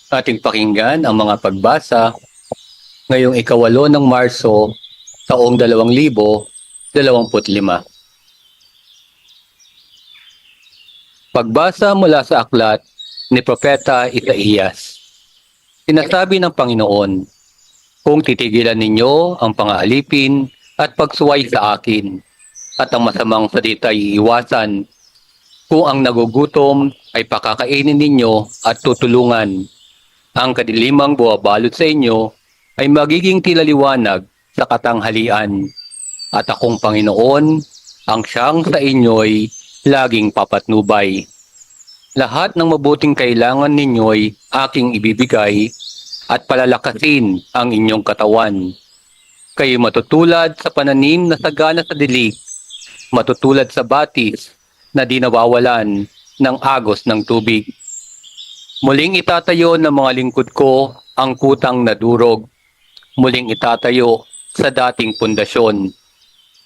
Ating pakinggan ang mga pagbasa ngayong ikawalo ng Marso, taong 2025. Pagbasa mula sa aklat ni Propeta Isaías. Sinasabi ng Panginoon, kung titigilan ninyo ang pang-aalipin at pagsuway sa akin, at ang masamang salita ay iiwasan, kung ang nagugutom ay pakakainin ninyo at tutulungan, ang kadilimang buwabalot sa inyo ay magiging tilaliwanag sa katanghalian. At akong Panginoon, ang siyang sa inyo'y laging papatnubay. Lahat ng mabuting kailangan ninyo'y aking ibibigay at palalakasin ang inyong katawan. Kayo matutulad sa pananim na sagana sa dilig, matutulad sa batis na di nawawalan ng agos ng tubig. Muling itatayo ng mga lingkod ko ang kutang na durog. Muling itatayo sa dating pundasyon.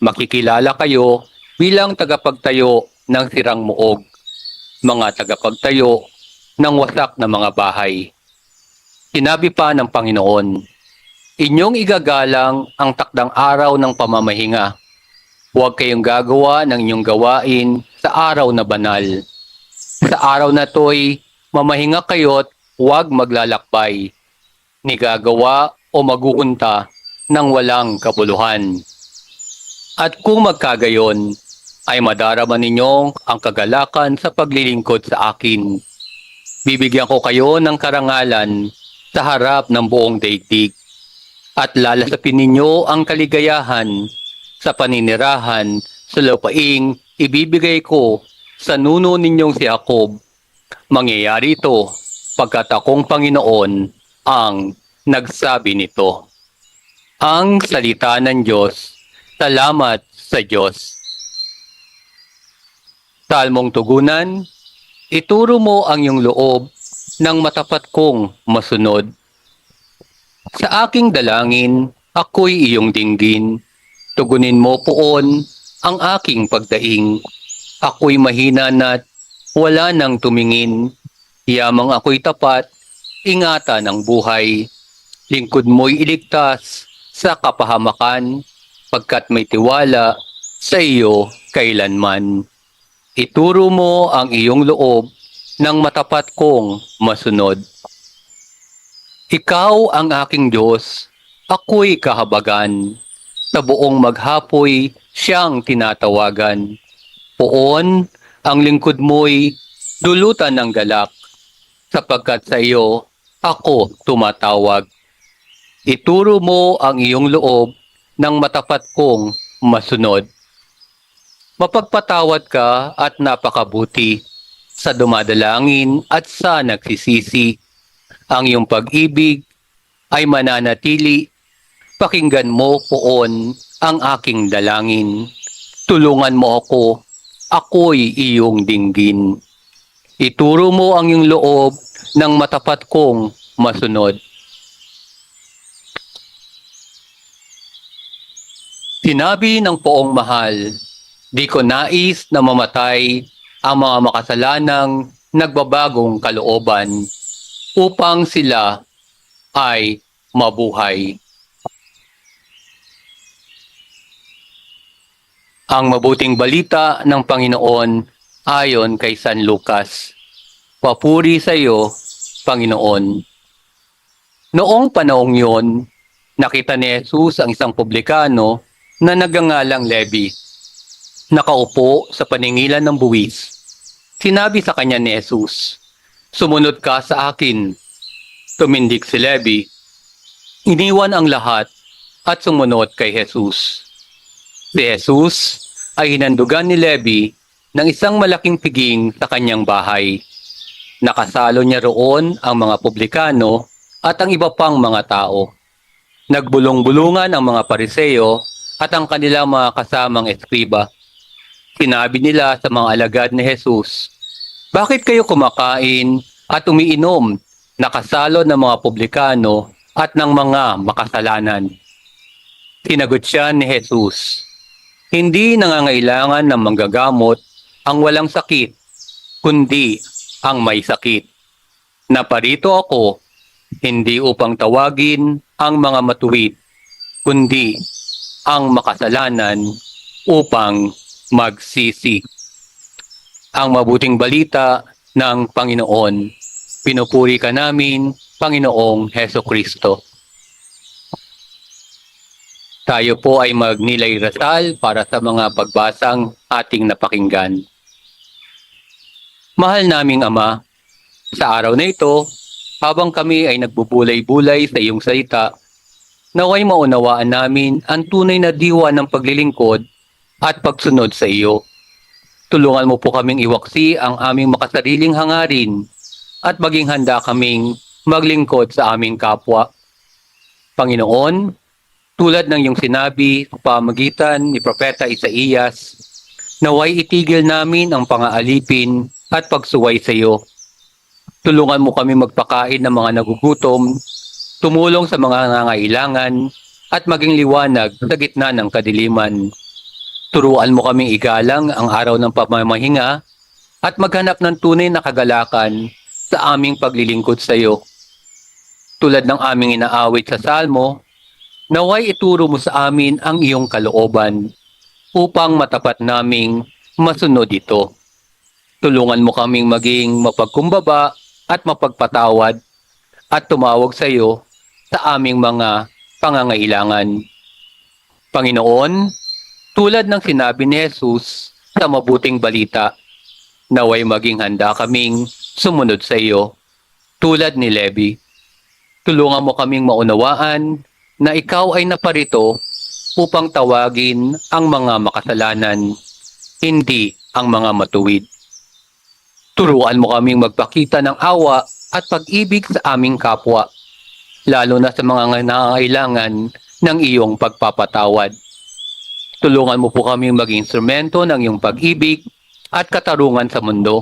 Makikilala kayo bilang tagapagtayo ng sirang muog, mga tagapagtayo ng wasak na mga bahay. Sinabi pa ng Panginoon, inyong igagalang ang takdang araw ng pamamahinga. Huwag kayong gagawa ng inyong gawain sa araw na banal. Sa araw na to'y mamahinga kayo't huwag maglalakbay, ni gagawa o maguunta ng walang kabuluhan. At kung magkagayon, ay madarama ninyo ang kagalakan sa paglilingkod sa akin. Bibigyan ko kayo ng karangalan sa harap ng buong daigdig, at lalasapin ninyo ang kaligayahan sa paninirahan sa lupaing ibibigay ko sa nuno ninyong si Jacob. Mangyayari ito pagkat akong Panginoon ang nagsabi nito. Ang salita ng Diyos. Salamat sa Diyos. Salmong tugunan, ituro mo ang iyong loob ng matapat kong masunod. Sa aking dalangin, ako'y iyong dinggin. Tugunin mo poon ang aking pagdaing. Ako'y mahina na't wala nang tumingin. Yamang ako'y tapat, ingatan ang buhay. Lingkod mo'y iligtas sa kapahamakan, pagkat may tiwala sa iyo kailanman. Ituro mo ang iyong loob ng matapat kong masunod. Ikaw ang aking Diyos, ako'y kahabagan. Sa buong maghapoy siyang tinatawagan. Poon ang lingkod mo'y dulutan ng galak, sapagkat sa iyo ako tumatawag. Ituro mo ang iyong loob ng matapat kong masunod. Mapagpatawad ka at napakabuti sa dumadalangin at sa nagsisisi. Ang iyong pag-ibig ay mananatili. Pakinggan mo poon ang aking dalangin. Tulungan mo ako, ako'y iyong dinggin. Ituro mo ang iyong loob ng matapat kong masunod. Sinabi ng poong mahal, di ko nais na mamatay ang mga makasalanang nagbabagong kalooban upang sila ay mabuhay. Ang mabuting balita ng Panginoon ayon kay San Lucas. Papuri sa iyo, Panginoon. Noong panahong yon, nakita ni Jesus ang isang publikano na nagngangalang Levi, nakaupo sa paningilan ng buwis. Sinabi sa kanya ni Jesus, sumunod ka sa akin. Tumindig si Levi, iniwan ang lahat at sumunod kay Jesus. Si Jesus ay hinandugan ni Levi ng isang malaking piging sa kanyang bahay. Nakasalo niya roon ang mga publikano at ang iba pang mga tao. Nagbulong-bulungan ang mga Pariseo at ang kanilang mga kasamang eskriba. Sinabi nila sa mga alagad ni Jesus, bakit kayo kumakain at umiinom, nakasalo ng mga publikano at ng mga makasalanan? Sinagot siya ni Jesus, hindi nangangailangan ng manggagamot ang walang sakit, kundi ang may sakit. Naparito ako hindi upang tawagin ang mga matuwid, kundi ang makasalanan upang magsisi. Ang mabuting balita ng Panginoon. Pinupuri ka namin, Panginoong Heso Kristo. Tayo po ay magnilay rasal para sa mga pagbasang ating napakinggan. Mahal naming Ama, sa araw na ito, habang kami ay nagbubulay-bulay sa iyong salita, naway maunawaan namin ang tunay na diwa ng paglilingkod at pagsunod sa iyo. Tulungan mo po kaming iwaksi ang aming makasariling hangarin at maging handa kaming maglingkod sa aming kapwa. Panginoon, tulad ng iyong sinabi sa pamamagitan ni Propeta Isaías, naway itigil namin ang pangaalipin at pagsuway sa iyo. Tulungan mo kami magpakain ng mga nagugutom, tumulong sa mga nangangailangan, at maging liwanag sa gitna ng kadiliman. Turuan mo kaming igalang ang araw ng pamamahinga at maghanap ng tunay na kagalakan sa aming paglilingkod sa iyo. Tulad ng aming inaawit sa Salmo, naway ituro mo sa amin ang iyong kalooban upang matapat naming masunod ito. Tulungan mo kaming maging mapagkumbaba at mapagpatawad at tumawag sa iyo sa aming mga pangangailangan. Panginoon, tulad ng sinabi ni Jesus sa mabuting balita, naway maging handa kaming sumunod sa iyo, tulad ni Levi. Tulungan mo kaming maunawaan na ikaw ay naparito upang tawagin ang mga makasalanan, hindi ang mga matuwid. Turuan mo kaming magpakita ng awa at pag-ibig sa aming kapwa, lalo na sa mga nangangailangan ng iyong pagpapatawad. Tulungan mo po kaming maging instrumento ng iyong pag-ibig at katarungan sa mundo.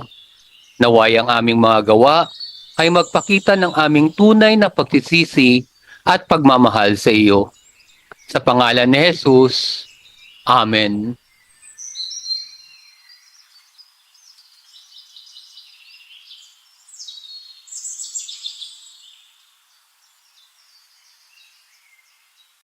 Naway ang aming mga gawa ay magpakita ng aming tunay na pagsisisi at pagmamahal sa iyo. Sa pangalan ni Jesus, Amen.